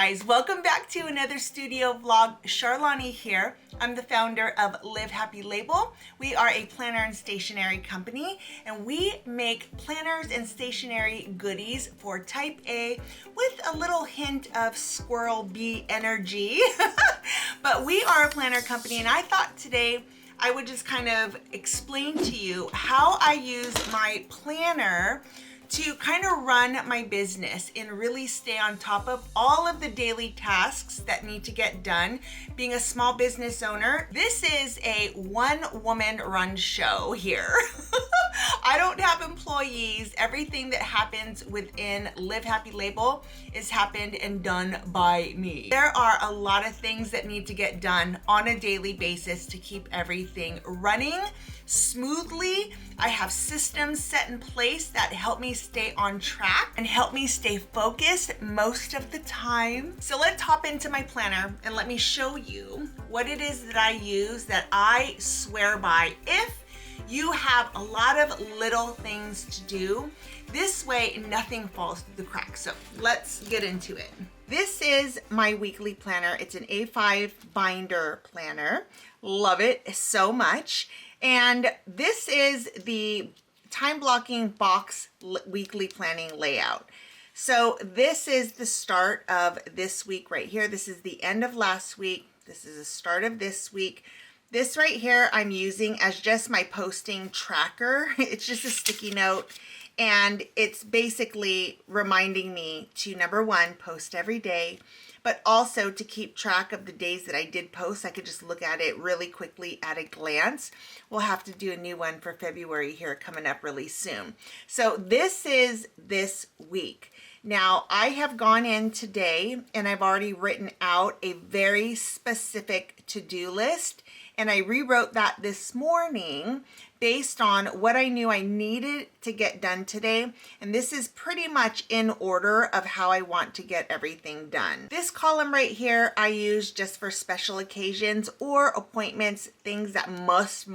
guys, welcome back to another studio vlog. Charlani here. I'm the founder of Live Happy Label. We are a planner and stationery company, and we make planners and stationery goodies for type A with a little hint of squirrel bee energy. But we are a planner company, and I thought today I would just kind of explain to you how I use my planner to kind of run my business and really stay on top of all of the daily tasks that need to get done. Being a small business owner, this is a one-woman run show here. I don't have employees. Everything that happens within Live Happy Label is happened and done by me. There are a lot of things that need to get done on a daily basis to keep everything running smoothly. I have systems set in place that help me stay on track and help me stay focused most of the time. So let's hop into my planner and let me show you what it is that I use that I swear by. If you have a lot of little things to do, this way nothing falls through the cracks. So let's get into it. This is my weekly planner. It's an A5 binder planner. Love it so much. And this is the time blocking box weekly planning layout. So this is the start of this week right here. This is the end of last week. This is the start of this week. This right here I'm using as just my posting tracker. It's just a sticky note, and it's basically reminding me to, number one, post every day, but also to keep track of the days that I did post. I could just look at it really quickly at a glance. We'll have to do a new one for February here coming up really soon. So this is this week. Now I have gone in today and I've already written out a very specific to-do list, and I rewrote that this morning based on what I knew I needed to get done today. And this is pretty much in order of how I want to get everything done. This column right here I use just for special occasions or appointments, things that must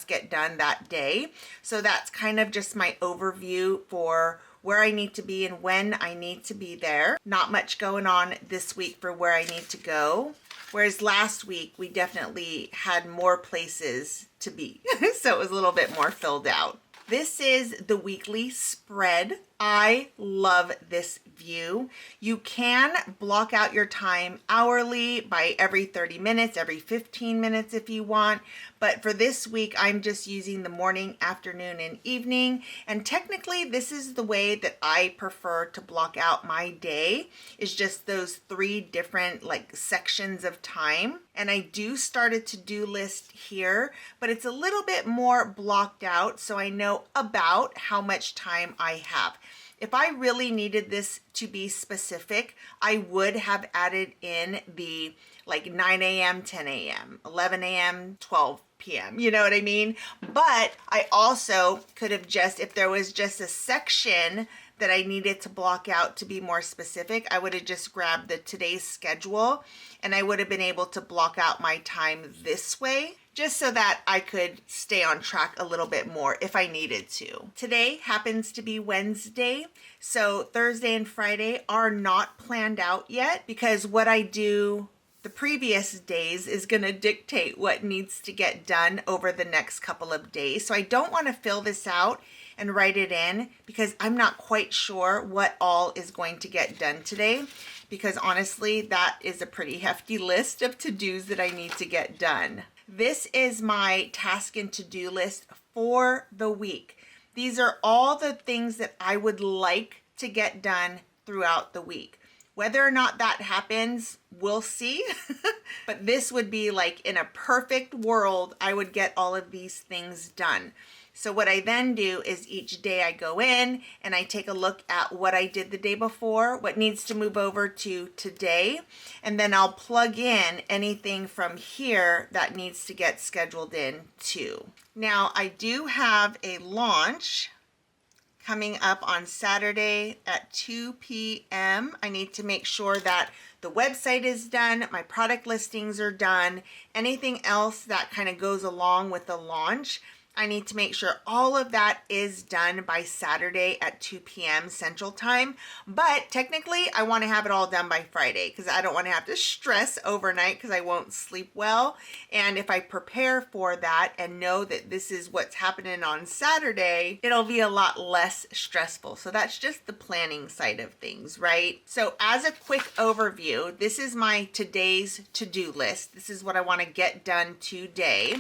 get done that day. So that's kind of just my overview for where I need to be and when I need to be there. Not much going on this week for where I need to go. Whereas last week, we definitely had more places to be. So it was a little bit more filled out. This is the weekly spread. I love this view. You can block out your time hourly by every 30 minutes, every 15 minutes if you want. But for this week, I'm just using the morning, afternoon, and evening. And technically, this is the way that I prefer to block out my day, is just those three different sections of time. And I do start a to-do list here, but it's a little bit more blocked out so I know about how much time I have. If I really needed this to be specific, I would have added in the 9 a.m., 10 a.m., 11 a.m., 12 p.m. You know what I mean? But I also could have just, if there was just a section that I needed to block out to be more specific, I would have just grabbed the today's schedule and I would have been able to block out my time this way, just so that I could stay on track a little bit more if I needed to. Today happens to be Wednesday, so Thursday and Friday are not planned out yet, because what I do the previous days is going to dictate what needs to get done over the next couple of days. So I don't want to fill this out and write it in because I'm not quite sure what all is going to get done today, because honestly, that is a pretty hefty list of to-dos that I need to get done. This is my task and to-do list for the week. These are all the things that I would like to get done throughout the week. Whether or not that happens, we'll see. But this would be in a perfect world, I would get all of these things done. So what I then do is each day I go in and I take a look at what I did the day before, what needs to move over to today, and then I'll plug in anything from here that needs to get scheduled in too. Now I do have a launch coming up on Saturday at 2 p.m. I need to make sure that the website is done, my product listings are done, anything else that kind of goes along with the launch I need to make sure all of that is done by Saturday at 2 p.m. Central Time. But technically, I want to have it all done by Friday because I don't want to have to stress overnight because I won't sleep well. And if I prepare for that and know that this is what's happening on Saturday, it'll be a lot less stressful. So that's just the planning side of things, right? So as a quick overview, this is my today's to-do list. This is what I want to get done today.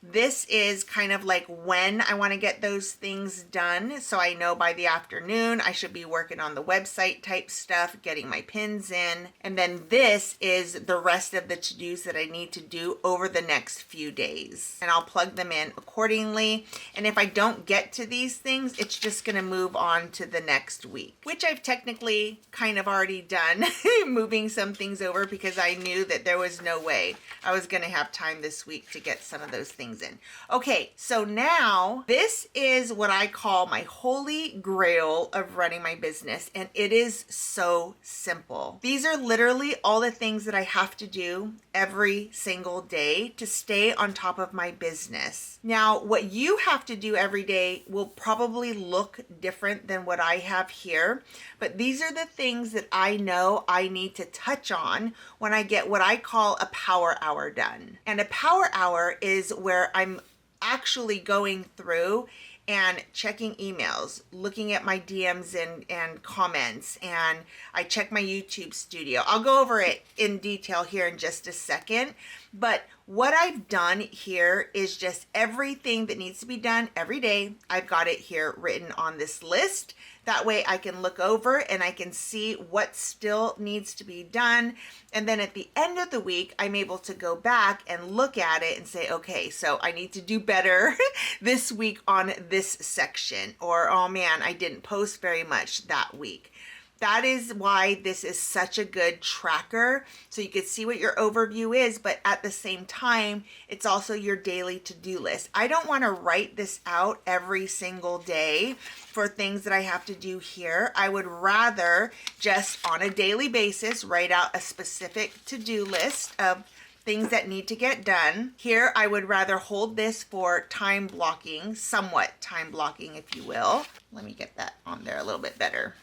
This is kind of like when I want to get those things done. So I know by the afternoon, I should be working on the website type stuff, getting my pins in. And then this is the rest of the to-dos that I need to do over the next few days. And I'll plug them in accordingly. And if I don't get to these things, it's just going to move on to the next week, which I've technically kind of already done, moving some things over because I knew that there was no way I was going to have time this week to get some of those things in. Okay, so now this is what I call my holy grail of running my business, and it is so simple. These are literally all the things that I have to do every single day to stay on top of my business. Now, what you have to do every day will probably look different than what I have here, but these are the things that I know I need to touch on when I get what I call a power hour done. And a power hour is where I'm actually going through and checking emails, looking at my DMs and comments, and I check my YouTube studio. I'll go over it in detail here in just a second, but what I've done here is just everything that needs to be done every day. I've got it here written on this list. That way I can look over and I can see what still needs to be done. And then at the end of the week, I'm able to go back and look at it and say, okay, so I need to do better this week on this section. Or, oh man, I didn't post very much that week. That is why this is such a good tracker. So you can see what your overview is, but at the same time, it's also your daily to-do list. I don't want to write this out every single day for things that I have to do here. I would rather just on a daily basis, write out a specific to-do list of things that need to get done. Here, I would rather hold this for time blocking, somewhat time blocking, if you will. Let me get that on there a little bit better.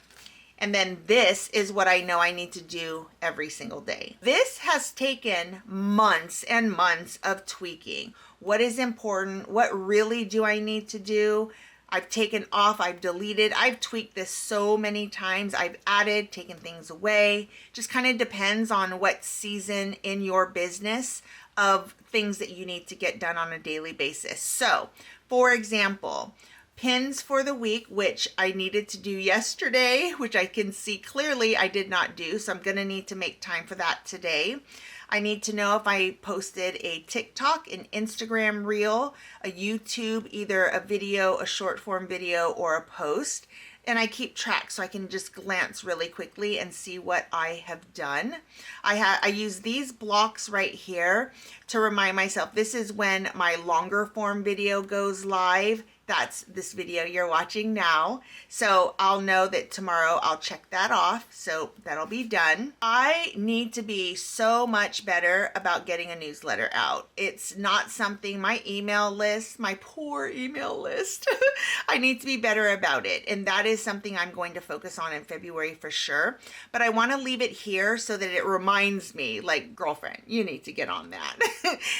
And then this is what I know I need to do every single day. This has taken months and months of tweaking. What is important? What really do I need to do? I've taken off, I've deleted, I've tweaked this so many times. I've added, taken things away. Just kind of depends on what season in your business of things that you need to get done on a daily basis. So, for example, pins for the week, which I needed to do yesterday, which I can see clearly I did not do. So I'm going to need to make time for that today. I need to know if I posted a TikTok, an Instagram reel, a YouTube, either a video, a short form video, or a post. And I keep track so I can just glance really quickly and see what I have done. I use these blocks right here to remind myself this is when my longer form video goes live. That's this video you're watching now. So I'll know that tomorrow I'll check that off. So that'll be done. I need to be so much better about getting a newsletter out. It's not something, my email list, my poor email list, I need to be better about it. And that is something I'm going to focus on in February for sure. But I want to leave it here so that it reminds me, like, girlfriend, you need to get on that.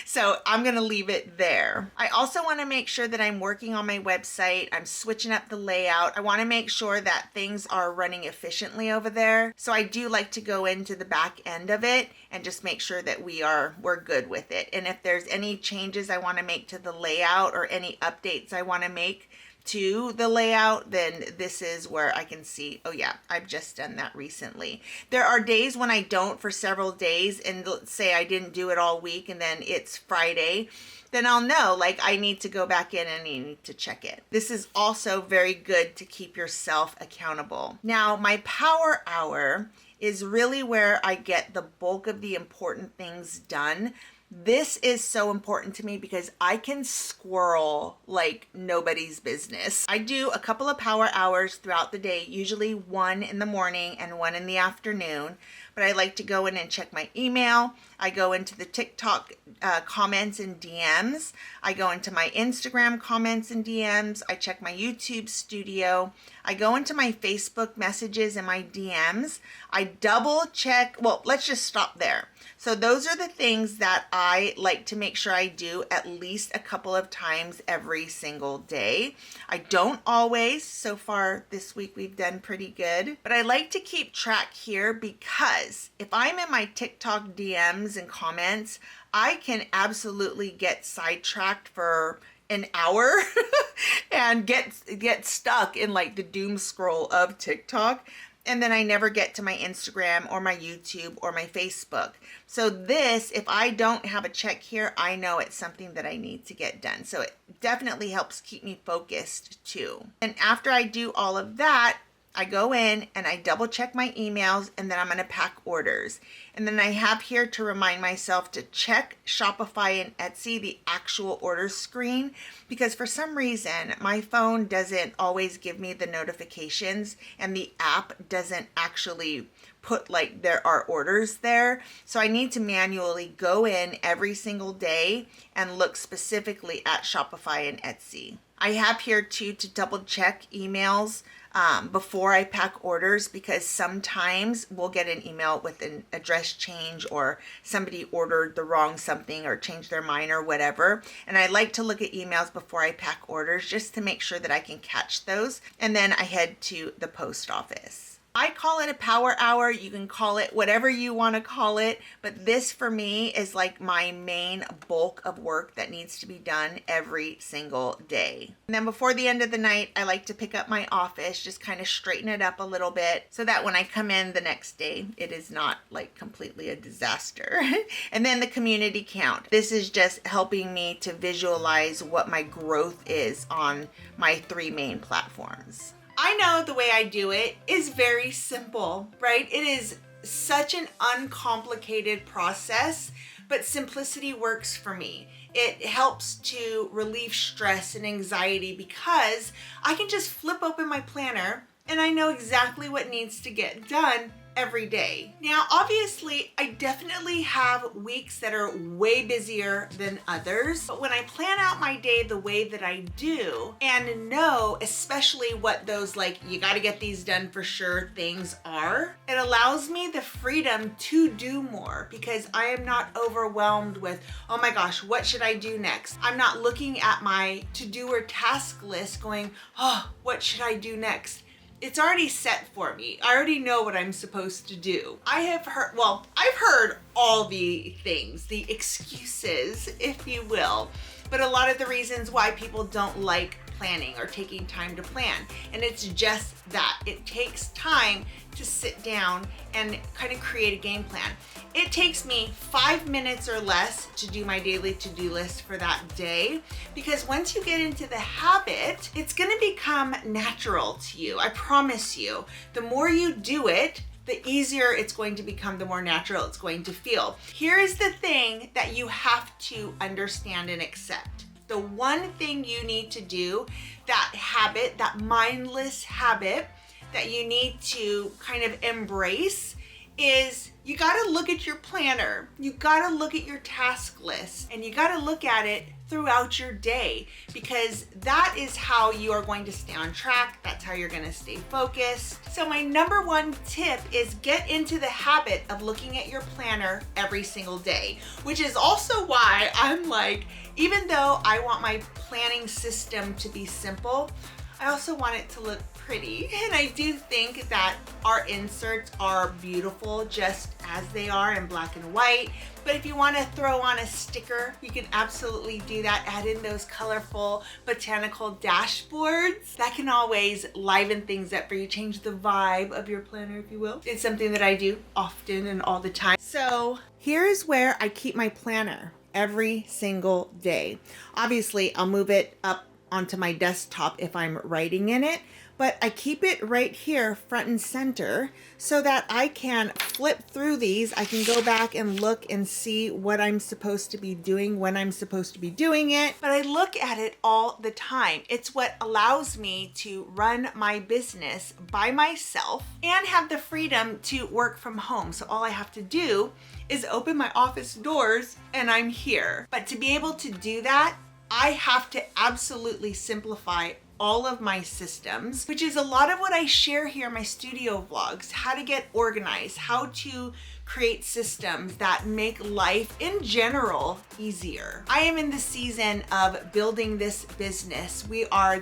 So I'm going to leave it there. I also want to make sure that I'm working on my website. I'm switching up the layout. I want to make sure that things are running efficiently over there. So I do like to go into the back end of it and just make sure that we're good with it. And if there's any changes I want to make to the layout or any updates I want to make to the layout, then this is where I can see, oh yeah, I've just done that recently. There are days when I don't for several days, and let's say I didn't do it all week and then it's Friday, then I'll know, like, I need to go back in and I need to check it. This is also very good to keep yourself accountable. Now, my power hour is really where I get the bulk of the important things done This is so important to me because I can squirrel like nobody's business. I do a couple of power hours throughout the day, usually one in the morning and one in the afternoon. But I like to go in and check my email. I go into the TikTok comments and DMs. I go into my Instagram comments and DMs. I check my YouTube studio. I go into my Facebook messages and my DMs. I double check. Well, let's just stop there. So those are the things that I like to make sure I do at least a couple of times every single day. I don't always. So far this week we've done pretty good. But I like to keep track here because if I'm in my TikTok DMs and comments, I can absolutely get sidetracked for an hour and get stuck in like the doom scroll of TikTok. And then I never get to my Instagram or my YouTube or my Facebook. So this, if I don't have a check here, I know it's something that I need to get done. So it definitely helps keep me focused too. And after I do all of that, I go in and I double check my emails, and then I'm going to pack orders. And then I have here to remind myself to check Shopify and Etsy, the actual order screen, because for some reason my phone doesn't always give me the notifications and the app doesn't actually put like there are orders there. So I need to manually go in every single day and look specifically at Shopify and Etsy. I have here too to double check emails before I pack orders, because sometimes we'll get an email with an address change or somebody ordered the wrong something or changed their mind or whatever. And I like to look at emails before I pack orders just to make sure that I can catch those. And then I head to the post office. I call it a power hour. You can call it whatever you want to call it, but this for me is like my main bulk of work that needs to be done every single day. And then before the end of the night, I like to pick up my office, just kind of straighten it up a little bit so that when I come in the next day, it is not like completely a disaster. And then the community count. This is just helping me to visualize what my growth is on my 3 main platforms. I know the way I do it is very simple, right? It is such an uncomplicated process, but simplicity works for me. It helps to relieve stress and anxiety because I can just flip open my planner and I know exactly what needs to get done every day. Now, obviously, I definitely have weeks that are way busier than others, but when I plan out my day the way that I do and know especially what those like, you got to get these done for sure things are, it allows me the freedom to do more because I am not overwhelmed with, oh my gosh, what should I do next? I'm not looking at my to-do or task list going, oh, what should I do next? It's already set for me. I already know what I'm supposed to do. I've heard all the things, the excuses, if you will, but a lot of the reasons why people don't like planning or taking time to plan. And it's just that. It takes time to sit down and kind of create a game plan. It takes me 5 minutes or less to do my daily to-do list for that day, because once you get into the habit, it's gonna become natural to you. I promise you. The more you do it, the easier it's going to become, the more natural it's going to feel. Here is the thing that you have to understand and accept. The one thing you need to do, that habit, that mindless habit that you need to kind of embrace, is you gotta look at your planner, you gotta look at your task list, and you gotta look at it throughout your day, because that is how you are going to stay on track. That's how you're gonna stay focused. So my number 1 tip is get into the habit of looking at your planner every single day, which is also why I'm like, even though I want my planning system to be simple, I also want it to look pretty. And I do think that our inserts are beautiful just as they are in black and white. But if you want to throw on a sticker, you can absolutely do that. Add in those colorful botanical dashboards. That can always liven things up for you, change the vibe of your planner, if you will. It's something that I do often and all the time. So here is where I keep my planner every single day. Obviously, I'll move it up onto my desktop if I'm writing in it, but I keep it right here front and center so that I can flip through these. I can go back and look and see what I'm supposed to be doing when I'm supposed to be doing it. But I look at it all the time. It's what allows me to run my business by myself and have the freedom to work from home. So all I have to do is open my office doors and I'm here. But to be able to do that, I have to absolutely simplify all of my systems, which is a lot of what I share here in my studio vlogs, how to get organized, how to create systems that make life in general easier. I am in the season of building this business.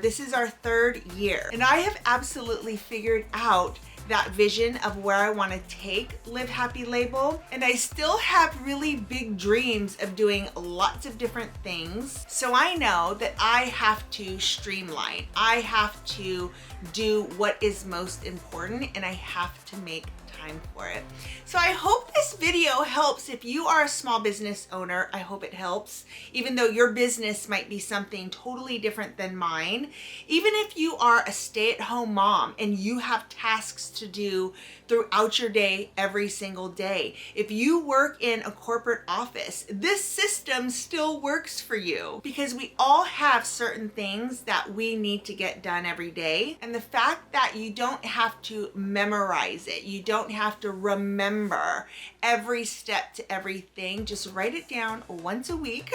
This is our 3rd year, and I have absolutely figured out that vision of where I want to take Live Happy Label. And I still have really big dreams of doing lots of different things. So I know that I have to streamline. I have to do what is most important, and I have to make time for it. So I hope this video helps. If you are a small business owner, I hope it helps. Even though your business might be something totally different than mine. Even if you are a stay-at-home mom and you have tasks to do throughout your day every single day. If you work in a corporate office, this system still works for you because we all have certain things that we need to get done every day. And the fact that you don't have to memorize it, you don't have to remember every step to everything, just write it down once a week.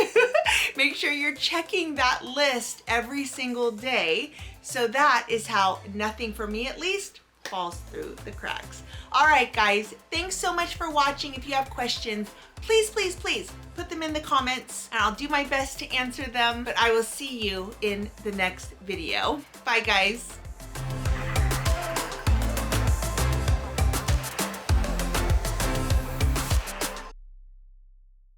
Make sure you're checking that list every single day. So that is how nothing, for me at least, falls through the cracks. All right, guys, thanks so much for watching. If you have questions, please put them in the comments and I'll do my best to answer them, but I will see you in the next video. Bye, guys.